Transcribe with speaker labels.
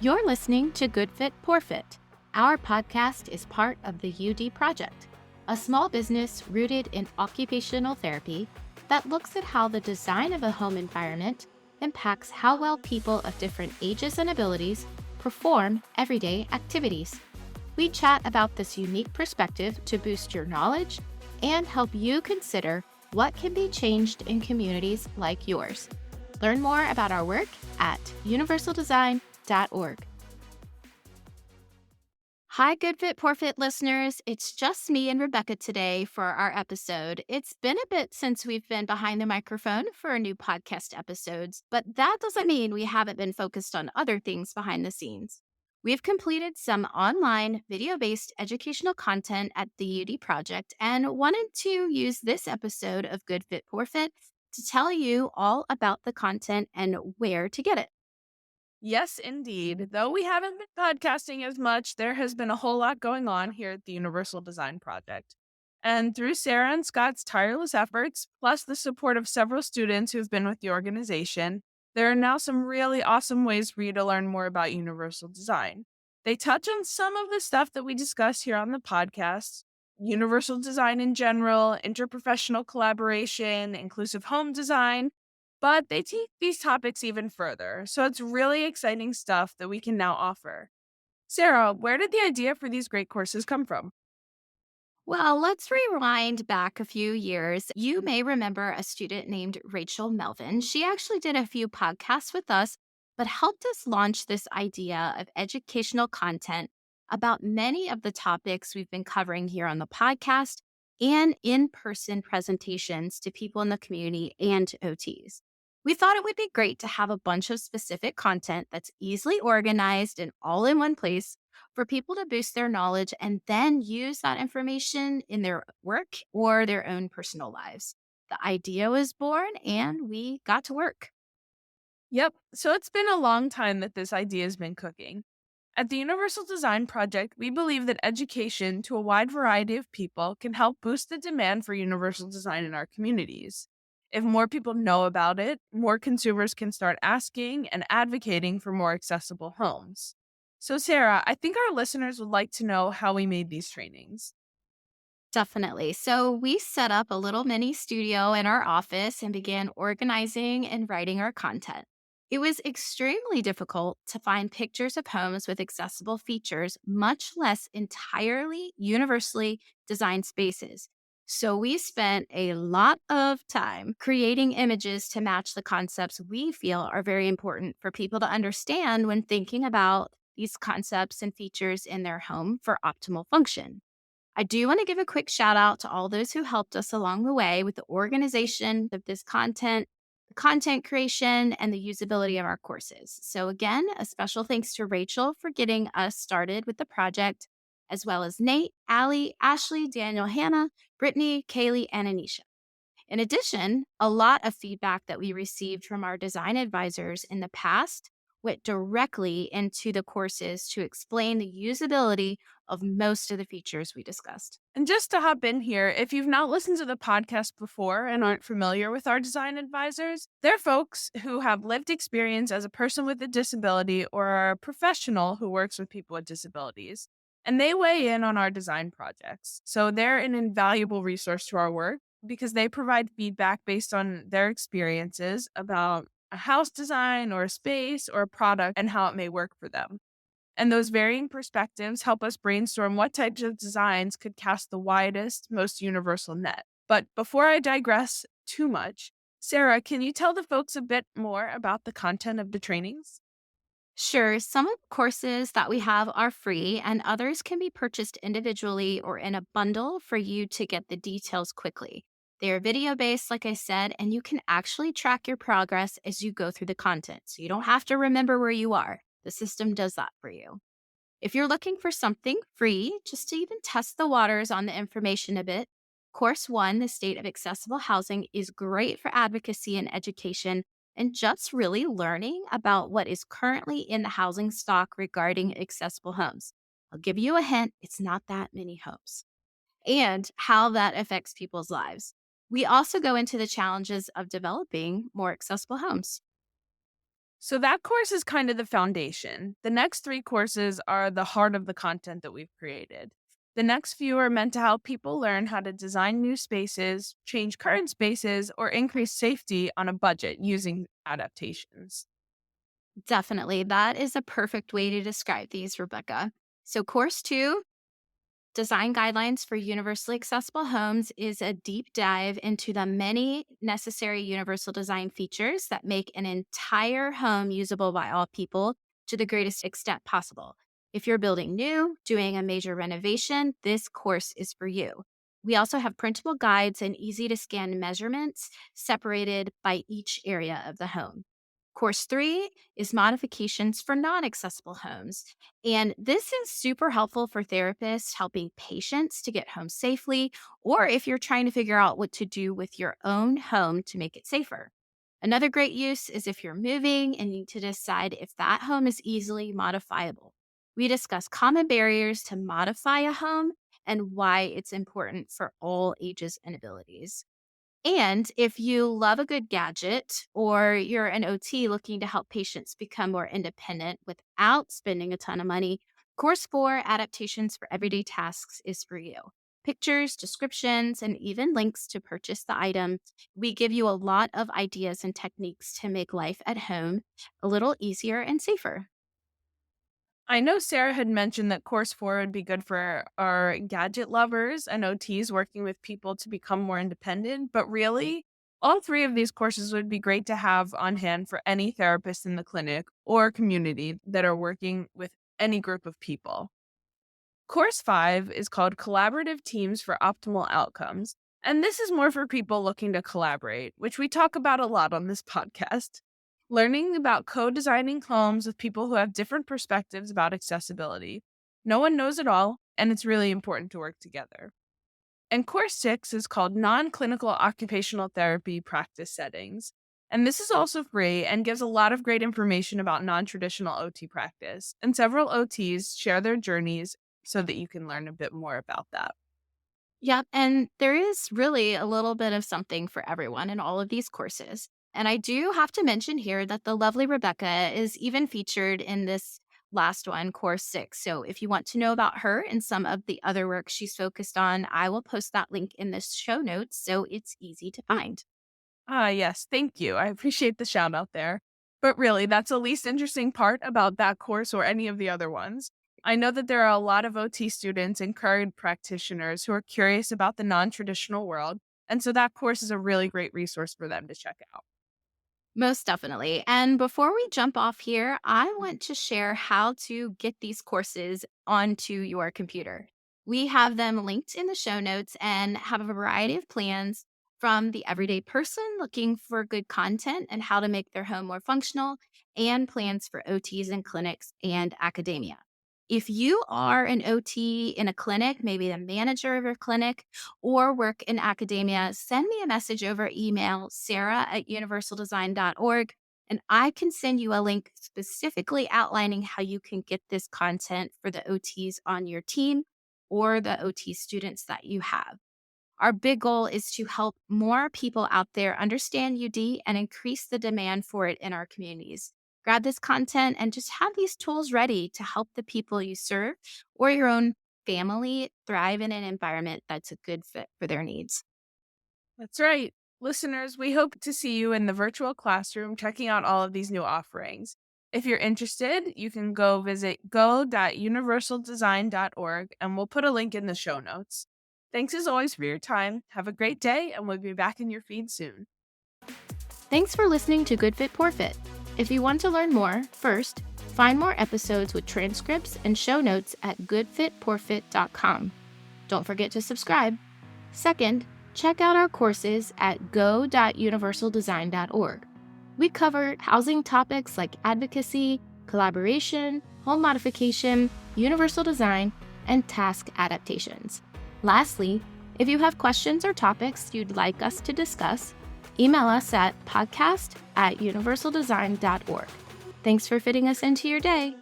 Speaker 1: You're listening to Good Fit, Poor Fit. Our podcast is part of the UD Project, a small business rooted in occupational therapy that looks at how the design of a home environment impacts how well people of different ages and abilities perform everyday activities. We chat about this unique perspective to boost your knowledge and help you consider what can be changed in communities like yours. Learn more about our work at universaldesign.org. Hi, Good Fit, Poor Fit listeners. It's just me and Rebecca today for our episode. It's been a bit since we've been behind the microphone for new podcast episodes, but that doesn't mean we haven't been focused on other things behind the scenes. We've completed some online video-based educational content at the UD Project and wanted to use this episode of Good Fit, Poor Fit to tell you all about the content and where to get it.
Speaker 2: Yes, indeed. Though we haven't been podcasting as much, there has been a whole lot going on here at the Universal Design Project. And through Sarah and Scott's tireless efforts, plus the support of several students who've been with the organization, there are now some really awesome ways for you to learn more about universal design. They touch on some of the stuff that we discuss here on the podcast: universal design in general, interprofessional collaboration, inclusive home design, but they take these topics even further, so it's really exciting stuff that we can now offer. Sarah, where did the idea for these great courses come from?
Speaker 1: Well, let's rewind back a few years. You may remember a student named Rachel Melvin. She actually did a few podcasts with us, but helped us launch this idea of educational content about many of the topics we've been covering here on the podcast and in person presentations to people in the community and to OTs. We thought it would be great to have a bunch of specific content that's easily organized and all in one place for people to boost their knowledge and then use that information in their work or their own personal lives. The idea was born and we got to work.
Speaker 2: Yep, so it's been a long time that this idea has been cooking. At the Universal Design Project, we believe that education to a wide variety of people can help boost the demand for universal design in our communities. If more people know about it, more consumers can start asking and advocating for more accessible homes. So, Sarah, I think our listeners would like to know how we made these trainings.
Speaker 1: Definitely. So we set up a little mini studio in our office and began organizing and writing our content. It was extremely difficult to find pictures of homes with accessible features, much less entirely universally designed spaces. So we spent a lot of time creating images to match the concepts we feel are very important for people to understand when thinking about these concepts and features in their home for optimal function. I do want to give a quick shout out to all those who helped us along the way with the organization of this content, the content creation, and the usability of our courses. So, again, a special thanks to Rachel for getting us started with the project, as well as Nate, Allie, Ashley, Daniel, Hannah, Brittany, Kaylee, and Anisha. In addition, a lot of feedback that we received from our design advisors in the past went directly into the courses to explain the usability of most of the features we discussed.
Speaker 2: And just to hop in here, if you've not listened to the podcast before and aren't familiar with our design advisors, they're folks who have lived experience as a person with a disability or are a professional who works with people with disabilities. And they weigh in on our design projects. So they're an invaluable resource to our work because they provide feedback based on their experiences about a house design or a space or a product and how it may work for them. And those varying perspectives help us brainstorm what types of designs could cast the widest, most universal net. But before I digress too much, Sarah, can you tell the folks a bit more about the content of the trainings?
Speaker 1: Sure, some of the courses that we have are free, and others can be purchased individually or in a bundle for you to get the details quickly. They are video based, like I said, and you can actually track your progress as you go through the content. So you don't have to remember where you are. The system does that for you. If you're looking for something free, just to even test the waters on the information a bit, Course One, The State of Accessible Housing, is great for advocacy and education and just really learning about what is currently in the housing stock regarding accessible homes. I'll give you a hint, it's not that many homes, and how that affects people's lives. We also go into the challenges of developing more accessible homes.
Speaker 2: So that course is kind of the foundation. The next three courses are the heart of the content that we've created. The next few are meant to help people learn how to design new spaces, change current spaces, or increase safety on a budget using adaptations.
Speaker 1: Definitely. That is a perfect way to describe these, Rebecca. So, course two, Design Guidelines for Universally Accessible Homes, is a deep dive into the many necessary universal design features that make an entire home usable by all people to the greatest extent possible. If you're building new, doing a major renovation, this course is for you. We also have printable guides and easy to scan measurements separated by each area of the home. Course three is Modifications for Non Accessible Homes. And this is super helpful for therapists helping patients to get home safely, or if you're trying to figure out what to do with your own home to make it safer. Another great use is if you're moving and need to decide if that home is easily modifiable. We discuss common barriers to modify a home and why it's important for all ages and abilities. And if you love a good gadget or you're an OT looking to help patients become more independent without spending a ton of money, Course 4, Adaptations for Everyday Tasks, is for you. Pictures, descriptions, and even links to purchase the item. We give you a lot of ideas and techniques to make life at home a little easier and safer.
Speaker 2: I know Sarah had mentioned that course four would be good for our gadget lovers and OTs working with people to become more independent, but really, all three of these courses would be great to have on hand for any therapist in the clinic or community that are working with any group of people. Course five is called Collaborative Teams for Optimal Outcomes. And this is more for people looking to collaborate, which we talk about a lot on this podcast. Learning about co designing homes with people who have different perspectives about accessibility. No one knows it all, and it's really important to work together. And course six is called Non Clinical Occupational Therapy Practice Settings. And this is also free and gives a lot of great information about non traditional OT practice. And several OTs share their journeys so that you can learn a bit more about that.
Speaker 1: Yep. And there is really a little bit of something for everyone in all of these courses. And I do have to mention here that the lovely Rebecca is even featured in this last one, course six. So if you want to know about her and some of the other work she's focused on, I will post that link in the show notes so it's easy to find.
Speaker 2: Ah, yes, thank you. I appreciate the shout out there. But really, that's the least interesting part about that course or any of the other ones. I know that there are a lot of OT students and current practitioners who are curious about the non traditional world. And so that course is a really great resource for them to check out.
Speaker 1: Most definitely. And before we jump off here, I want to share how to get these courses onto your computer. We have them linked in the show notes and have a variety of plans from the everyday person looking for good content and how to make their home more functional, and plans for OTs and clinics and academia. If you are an OT in a clinic, maybe the manager of your clinic, or work in academia, send me a message over email, sarah@universaldesign.org, and I can send you a link specifically outlining how you can get this content for the OTs on your team or the OT students that you have. Our big goal is to help more people out there understand UD and increase the demand for it in our communities. Grab this content and just have these tools ready to help the people you serve or your own family thrive in an environment that's a good fit for their needs.
Speaker 2: That's right. Listeners, we hope to see you in the virtual classroom checking out all of these new offerings. If you're interested, you can go visit go.universaldesign.org and we'll put a link in the show notes. Thanks as always for your time. Have a great day, and we'll be back in your feed soon.
Speaker 1: Thanks for listening to Good Fit Poor Fit. If you want to learn more, first, find more episodes with transcripts and show notes at goodfitpoorfit.com. Don't forget to subscribe. Second, check out our courses at go.universaldesign.org. We cover housing topics like advocacy, collaboration, home modification, universal design, and task adaptations. Lastly, if you have questions or topics you'd like us to discuss, email us at podcast@universaldesign.org. Thanks for fitting us into your day.